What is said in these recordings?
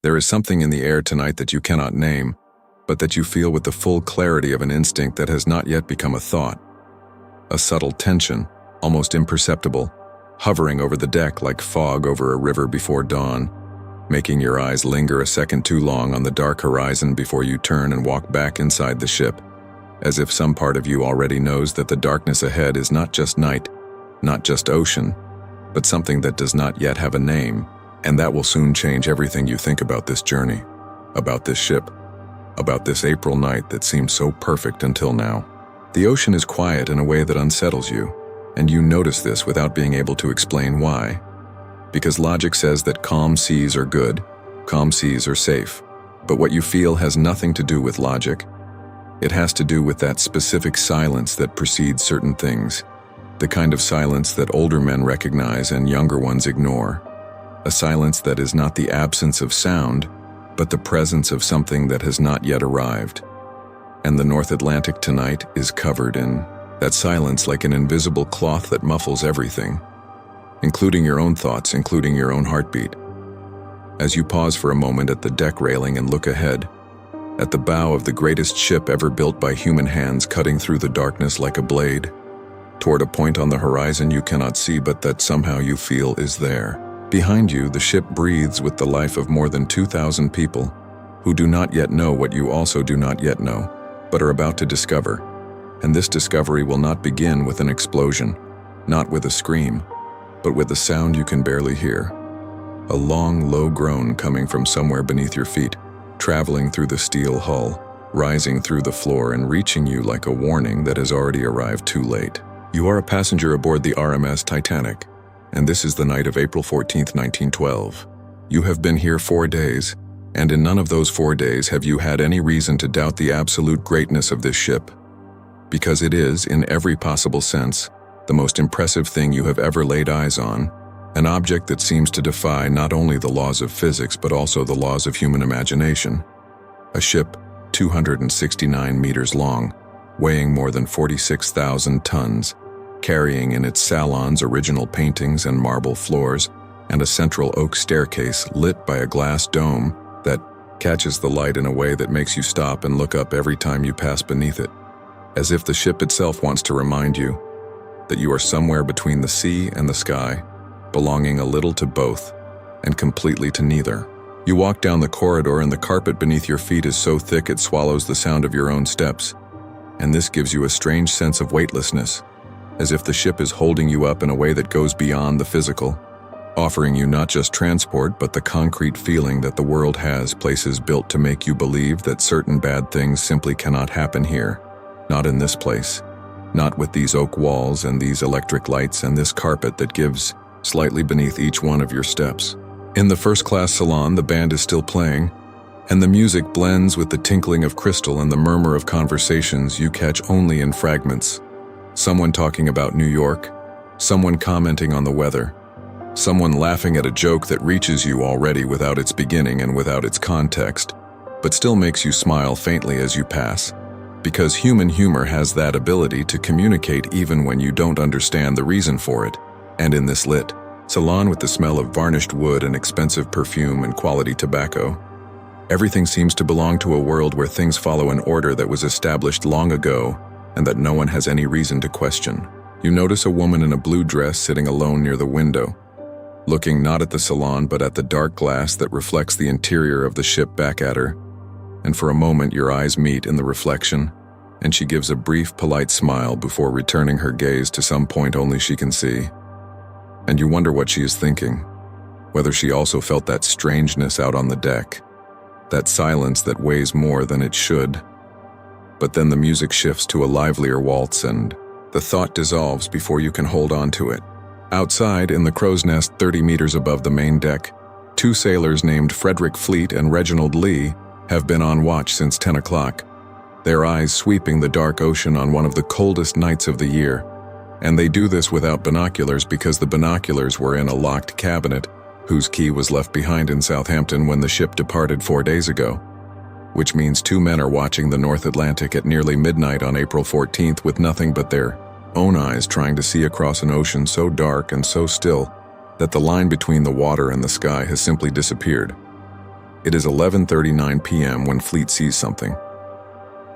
There is something in the air tonight that you cannot name, but that you feel with the full clarity of an instinct that has not yet become a thought. A subtle tension, almost imperceptible, hovering over the deck like fog over a river before dawn, making your eyes linger a second too long on the dark horizon before you turn and walk back inside the ship, as if some part of you already knows that the darkness ahead is not just night, not just ocean, but something that does not yet have a name, and that will soon change everything you think about this journey, about this ship, about this April night that seemed so perfect until now. The ocean is quiet in a way that unsettles you, and you notice this without being able to explain why. Because logic says that calm seas are good, calm seas are safe, but what you feel has nothing to do with logic. It has to do with that specific silence that precedes certain things, the kind of silence that older men recognize and younger ones ignore. A silence that is not the absence of sound, but the presence of something that has not yet arrived. And the North Atlantic tonight is covered in that silence like an invisible cloth that muffles everything, including your own thoughts, including your own heartbeat. As you pause for a moment at the deck railing and look ahead, at the bow of the greatest ship ever built by human hands cutting through the darkness like a blade, toward a point on the horizon you cannot see but that somehow you feel is there. Behind you, the ship breathes with the life of more than 2,000 people who do not yet know what you also do not yet know, but are about to discover. And this discovery will not begin with an explosion, not with a scream, but with a sound you can barely hear. A long, low groan coming from somewhere beneath your feet, traveling through the steel hull, rising through the floor and reaching you like a warning that has already arrived too late. You are a passenger aboard the RMS Titanic, and this is the night of April 14th, 1912. You have been here 4 days, and in none of those 4 days have you had any reason to doubt the absolute greatness of this ship, because it is, in every possible sense, the most impressive thing you have ever laid eyes on, an object that seems to defy not only the laws of physics but also the laws of human imagination. A ship 269 meters long, weighing more than 46,000 tons, carrying in its salons original paintings and marble floors, and a central oak staircase lit by a glass dome that catches the light in a way that makes you stop and look up every time you pass beneath it, as if the ship itself wants to remind you that you are somewhere between the sea and the sky, belonging a little to both and completely to neither. You walk down the corridor and the carpet beneath your feet is so thick it swallows the sound of your own steps, and this gives you a strange sense of weightlessness, as if the ship is holding you up in a way that goes beyond the physical, offering you not just transport but the concrete feeling that the world has places built to make you believe that certain bad things simply cannot happen here, not in this place, not with these oak walls and these electric lights and this carpet that gives slightly beneath each one of your steps. In the first-class salon, the band is still playing, and the music blends with the tinkling of crystal and the murmur of conversations you catch only in fragments. Someone talking about New York, someone commenting on the weather, someone laughing at a joke that reaches you already without its beginning and without its context, but still makes you smile faintly as you pass, because human humor has that ability to communicate even when you don't understand the reason for it. And in this lit salon with the smell of varnished wood and expensive perfume and quality tobacco, everything seems to belong to a world where things follow an order that was established long ago and that no one has any reason to question. You notice a woman in a blue dress sitting alone near the window, looking not at the salon but at the dark glass that reflects the interior of the ship back at her, and for a moment your eyes meet in the reflection, and she gives a brief, polite smile before returning her gaze to some point only she can see. And you wonder what she is thinking, whether she also felt that strangeness out on the deck, that silence that weighs more than it should. But then the music shifts to a livelier waltz and the thought dissolves before you can hold on to it. Outside, in the crow's nest 30 meters above the main deck, 2 sailors named Frederick Fleet and Reginald Lee have been on watch since 10 o'clock, their eyes sweeping the dark ocean on one of the coldest nights of the year. And they do this without binoculars because the binoculars were in a locked cabinet whose key was left behind in Southampton when the ship departed 4 days ago. Which means 2 men are watching the North Atlantic at nearly midnight on April 14th with nothing but their own eyes trying to see across an ocean so dark and so still that the line between the water and the sky has simply disappeared. It is 11:39 p.m. when Fleet sees something.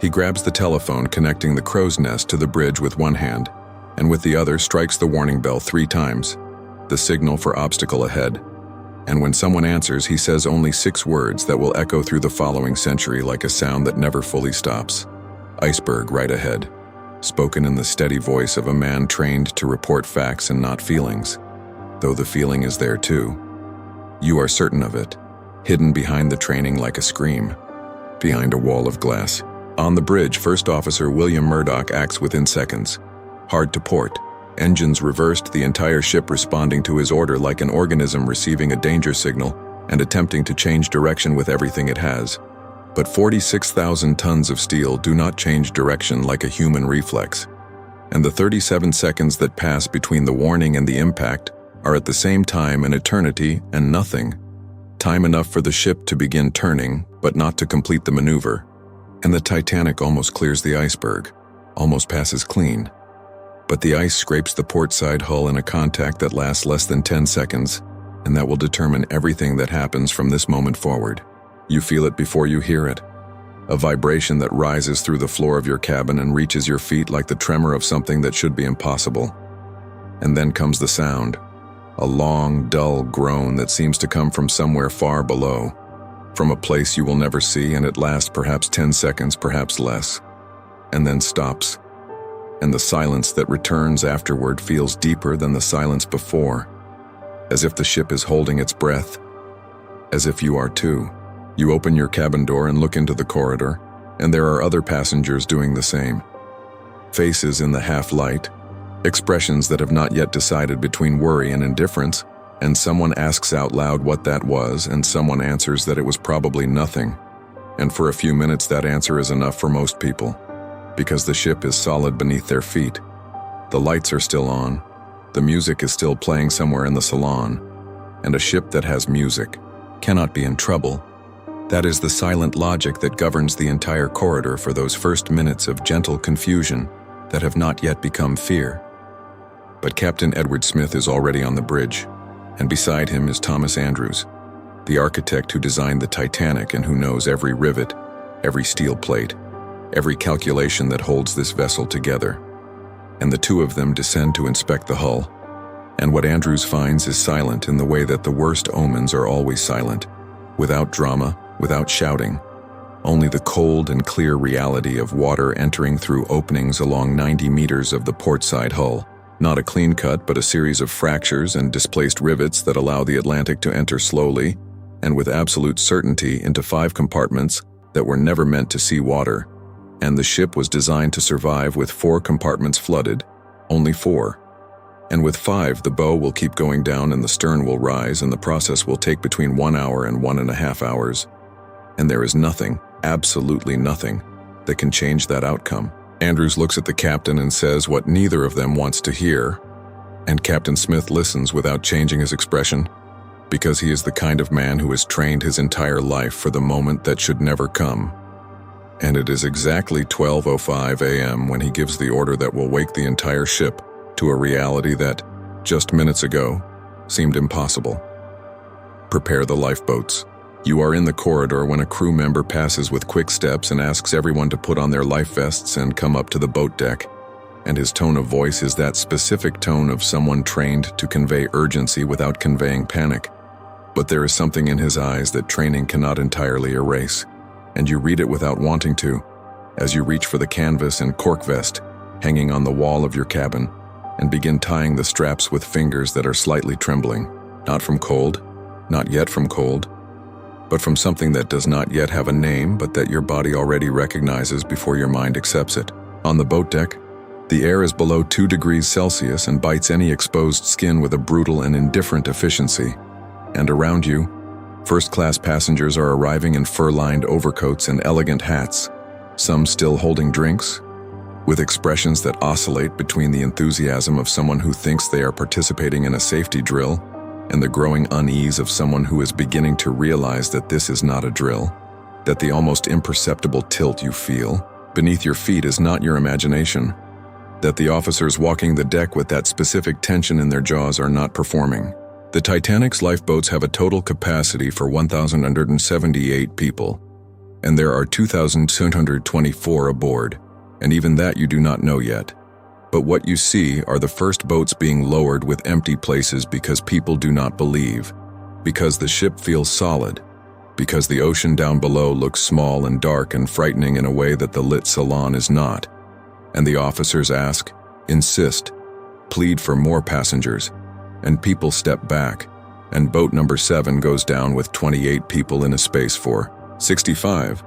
He grabs the telephone connecting the crow's nest to the bridge with one hand, and with the other strikes the warning bell 3 times, the signal for obstacle ahead. And when someone answers, he says only 6 words that will echo through the following century like a sound that never fully stops. Iceberg right ahead, spoken in the steady voice of a man trained to report facts and not feelings, though the feeling is there too. You are certain of it, hidden behind the training like a scream, behind a wall of glass. On the bridge, First Officer William Murdoch acts within seconds. Hard to port. Engines reversed, the entire ship responding to his order like an organism receiving a danger signal and attempting to change direction with everything it has. But 46,000 tons of steel do not change direction like a human reflex. And the 37 seconds that pass between the warning and the impact are at the same time an eternity and nothing. Time enough for the ship to begin turning, but not to complete the maneuver. And the Titanic almost clears the iceberg, almost passes clean. But the ice scrapes the port side hull in a contact that lasts less than 10 seconds, and that will determine everything that happens from this moment forward. You feel it before you hear it. A vibration that rises through the floor of your cabin and reaches your feet like the tremor of something that should be impossible. And then comes the sound, a long, dull groan that seems to come from somewhere far below, from a place you will never see, and it lasts perhaps 10 seconds, perhaps less, and then stops. And the silence that returns afterward feels deeper than the silence before, as if the ship is holding its breath, as if you are too. You open your cabin door and look into the corridor, and there are other passengers doing the same. Faces in the half-light, expressions that have not yet decided between worry and indifference, and someone asks out loud what that was, and someone answers that it was probably nothing. And for a few minutes that answer is enough for most people, because the ship is solid beneath their feet. The lights are still on, the music is still playing somewhere in the salon, and a ship that has music cannot be in trouble. That is the silent logic that governs the entire corridor for those first minutes of gentle confusion that have not yet become fear. But Captain Edward Smith is already on the bridge, and beside him is Thomas Andrews, the architect who designed the Titanic and who knows every rivet, every steel plate, every calculation that holds this vessel together. And the two of them descend to inspect the hull. And what Andrews finds is silent in the way that the worst omens are always silent, without drama, without shouting, only the cold and clear reality of water entering through openings along 90 meters of the portside hull. Not a clean cut, but a series of fractures and displaced rivets that allow the Atlantic to enter slowly and with absolute certainty into 5 compartments that were never meant to see water. And the ship was designed to survive with 4 compartments flooded, only 4. And with 5, the bow will keep going down and the stern will rise, and the process will take between 1 hour and 1.5 hours. And there is nothing, absolutely nothing, that can change that outcome. Andrews looks at the captain and says what neither of them wants to hear, and Captain Smith listens without changing his expression, because he is the kind of man who has trained his entire life for the moment that should never come. And it is exactly 12:05 a.m. when he gives the order that will wake the entire ship to a reality that, just minutes ago, seemed impossible. Prepare the lifeboats. You are in the corridor when a crew member passes with quick steps and asks everyone to put on their life vests and come up to the boat deck. And his tone of voice is that specific tone of someone trained to convey urgency without conveying panic. But there is something in his eyes that training cannot entirely erase, and you read it without wanting to, as you reach for the canvas and cork vest hanging on the wall of your cabin and begin tying the straps with fingers that are slightly trembling, not from cold, not yet from cold, but from something that does not yet have a name but that your body already recognizes before your mind accepts it. On the boat deck, the air is below 2 degrees Celsius and bites any exposed skin with a brutal and indifferent efficiency. And around you, first-class passengers are arriving in fur-lined overcoats and elegant hats, some still holding drinks, with expressions that oscillate between the enthusiasm of someone who thinks they are participating in a safety drill and the growing unease of someone who is beginning to realize that this is not a drill, that the almost imperceptible tilt you feel beneath your feet is not your imagination, that the officers walking the deck with that specific tension in their jaws are not performing, The Titanic's lifeboats have a total capacity for 1,178 people, and there are 2,224 aboard, and even that you do not know yet. But what you see are the first boats being lowered with empty places because people do not believe, because the ship feels solid, because the ocean down below looks small and dark and frightening in a way that the lit salon is not. And the officers ask, insist, plead for more passengers, and people step back, and boat number 7 goes down with 28 people in a space for 65,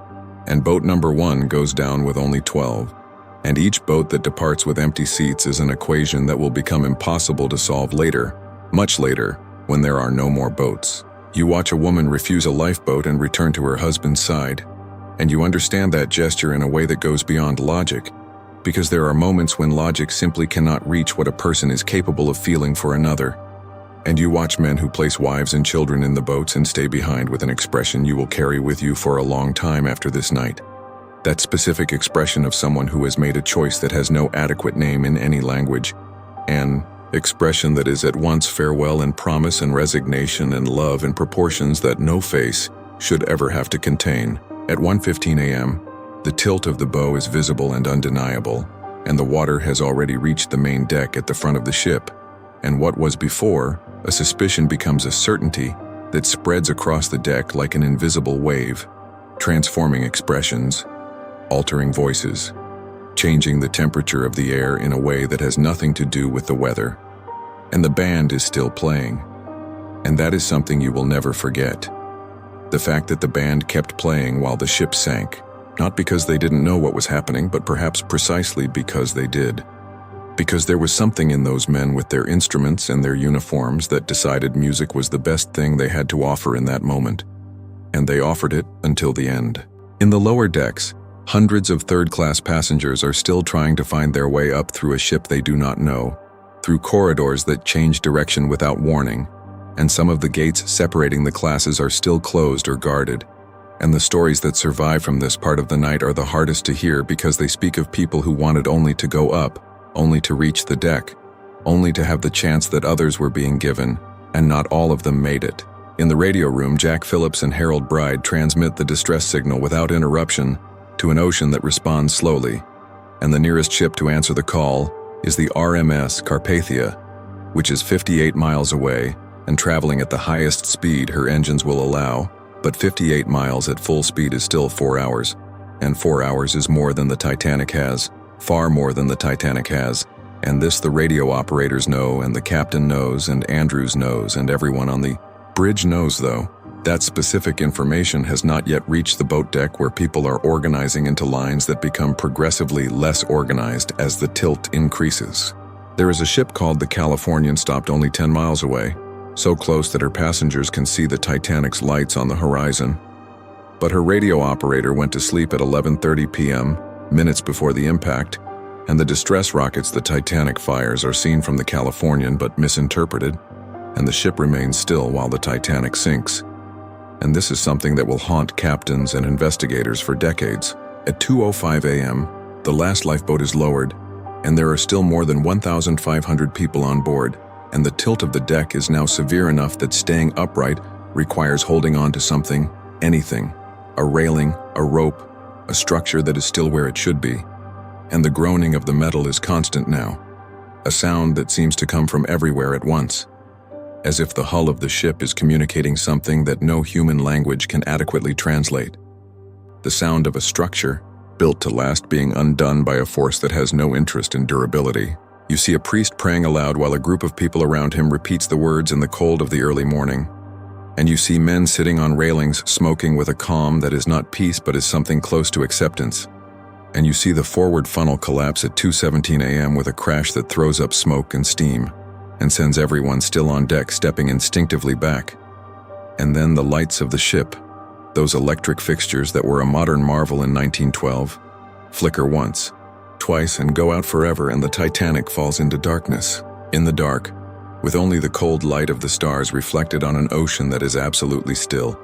and boat number 1 goes down with only 12. And each boat that departs with empty seats is an equation that will become impossible to solve later, much later, when there are no more boats. You watch a woman refuse a lifeboat and return to her husband's side, and you understand that gesture in a way that goes beyond logic, because there are moments when logic simply cannot reach what a person is capable of feeling for another. And you watch men who place wives and children in the boats and stay behind with an expression you will carry with you for a long time after this night. That specific expression of someone who has made a choice that has no adequate name in any language. An expression that is at once farewell and promise and resignation and love in proportions that no face should ever have to contain. At 1:15 a.m., the tilt of the bow is visible and undeniable, and the water has already reached the main deck at the front of the ship, and what was before a suspicion becomes a certainty that spreads across the deck like an invisible wave, transforming expressions, altering voices, changing the temperature of the air in a way that has nothing to do with the weather. And the band is still playing, and that is something you will never forget. The fact that the band kept playing while the ship sank, not because they didn't know what was happening, but perhaps precisely because they did. Because there was something in those men with their instruments and their uniforms that decided music was the best thing they had to offer in that moment. And they offered it until the end. In the lower decks, hundreds of third-class passengers are still trying to find their way up through a ship they do not know, through corridors that change direction without warning, and some of the gates separating the classes are still closed or guarded. And the stories that survive from this part of the night are the hardest to hear because they speak of people who wanted only to go up, only to reach the deck, only to have the chance that others were being given, and not all of them made it. In the radio room, Jack Phillips and Harold Bride transmit the distress signal without interruption to an ocean that responds slowly, and the nearest ship to answer the call is the RMS Carpathia, which is 58 miles away and traveling at the highest speed her engines will allow, but 58 miles at full speed is still 4 hours, and 4 hours is more than the Titanic has, far more than the Titanic has, and this the radio operators know, and the captain knows, and Andrews knows, and everyone on the bridge knows, though. That specific information has not yet reached the boat deck, where people are organizing into lines that become progressively less organized as the tilt increases. There is a ship called the Californian stopped only 10 miles away, so close that her passengers can see the Titanic's lights on the horizon. But her radio operator went to sleep at 11:30 p.m., minutes before the impact, and the distress rockets the Titanic fires are seen from the Californian but misinterpreted, and the ship remains still while the Titanic sinks. And this is something that will haunt captains and investigators for decades. At 2:05 a.m., the last lifeboat is lowered, and there are still more than 1,500 people on board, and the tilt of the deck is now severe enough that staying upright requires holding on to something, anything, a railing, a rope, a structure that is still where it should be. And the groaning of the metal is constant now, a sound that seems to come from everywhere at once, as if the hull of the ship is communicating something that no human language can adequately translate. The sound of a structure, built to last, being undone by a force that has no interest in durability. You see a priest praying aloud while a group of people around him repeats the words in the cold of the early morning. And you see men sitting on railings smoking with a calm that is not peace but is something close to acceptance. And you see the forward funnel collapse at 2:17 a.m. with a crash that throws up smoke and steam, and sends everyone still on deck stepping instinctively back. And then the lights of the ship, those electric fixtures that were a modern marvel in 1912, flicker once, twice, and go out forever, and the Titanic falls into darkness. In the dark, with only the cold light of the stars reflected on an ocean that is absolutely still,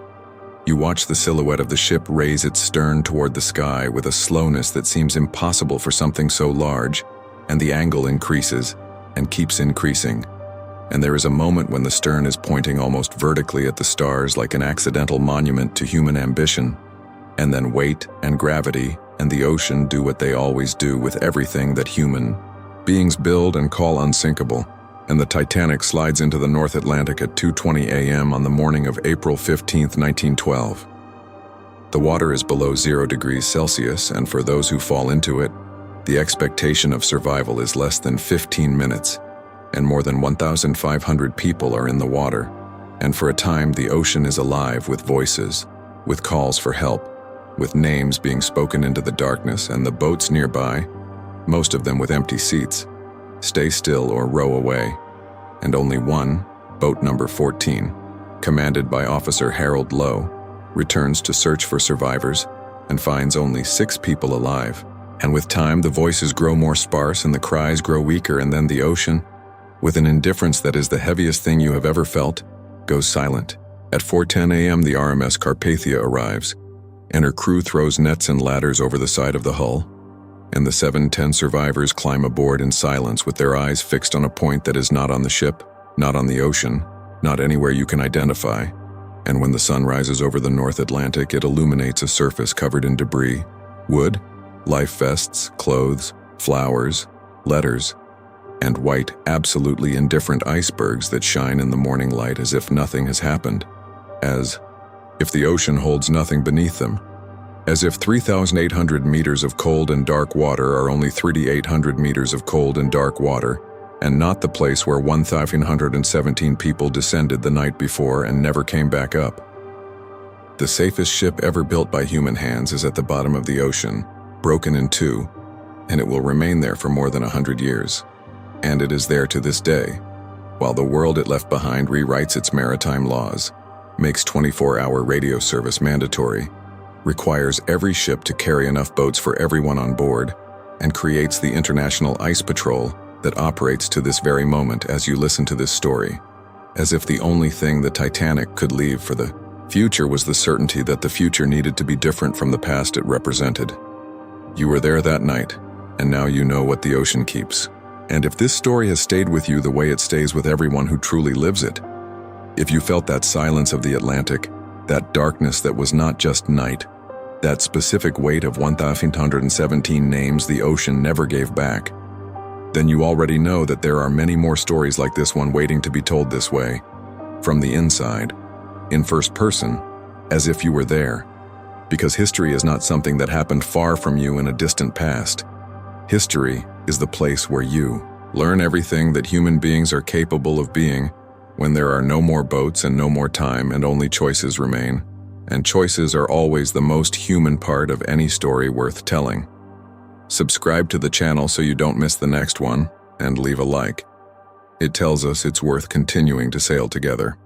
you watch the silhouette of the ship raise its stern toward the sky with a slowness that seems impossible for something so large, and the angle increases and keeps increasing. and there is a moment when the stern is pointing almost vertically at the stars like an accidental monument to human ambition, and then weight and gravity and the ocean do what they always do with everything that human beings build and call unsinkable, and the Titanic slides into the North Atlantic at 2:20 a.m. on the morning of April 15, 1912. The water is below 0 degrees Celsius, and for those who fall into it, the expectation of survival is less than 15 minutes, and more than 1,500 people are in the water, and for a time the ocean is alive with voices, with calls for help, with names being spoken into the darkness, and the boats nearby, most of them with empty seats, stay still or row away, and only one, boat number 14, commanded by Officer Harold Lowe, returns to search for survivors and finds only 6 people alive. And with time, the voices grow more sparse and the cries grow weaker, and then the ocean, with an indifference that is the heaviest thing you have ever felt, goes silent. At 4:10 a.m., the RMS Carpathia arrives, and her crew throws nets and ladders over the side of the hull, and the 710 survivors climb aboard in silence with their eyes fixed on a point that is not on the ship, not on the ocean, not anywhere you can identify. And when the sun rises over the North Atlantic, it illuminates a surface covered in debris, wood, life vests, clothes, flowers, letters, and white, absolutely indifferent icebergs that shine in the morning light as if nothing has happened, as if the ocean holds nothing beneath them, as if 3,800 meters of cold and dark water are only 3,800 meters of cold and dark water, and not the place where 1,517 people descended the night before and never came back up. The safest ship ever built by human hands is at the bottom of the ocean, broken in two, and it will remain there for more than 100 years. And it is there to this day, while the world it left behind rewrites its maritime laws, makes 24-hour radio service mandatory, requires every ship to carry enough boats for everyone on board, and creates the International Ice Patrol that operates to this very moment as you listen to this story, as if the only thing the Titanic could leave for the future was the certainty that the future needed to be different from the past it represented. You were there that night, and now you know what the ocean keeps. And if this story has stayed with you the way it stays with everyone who truly lives it, if you felt that silence of the Atlantic, that darkness that was not just night, that specific weight of 1,517 names the ocean never gave back, then you already know that there are many more stories like this one waiting to be told this way, from the inside, in first person, as if you were there. Because history is not something that happened far from you in a distant past. History is the place where you learn everything that human beings are capable of being when there are no more boats and no more time and only choices remain. And choices are always the most human part of any story worth telling. Subscribe to the channel so you don't miss the next one, and leave a like. It tells us it's worth continuing to sail together.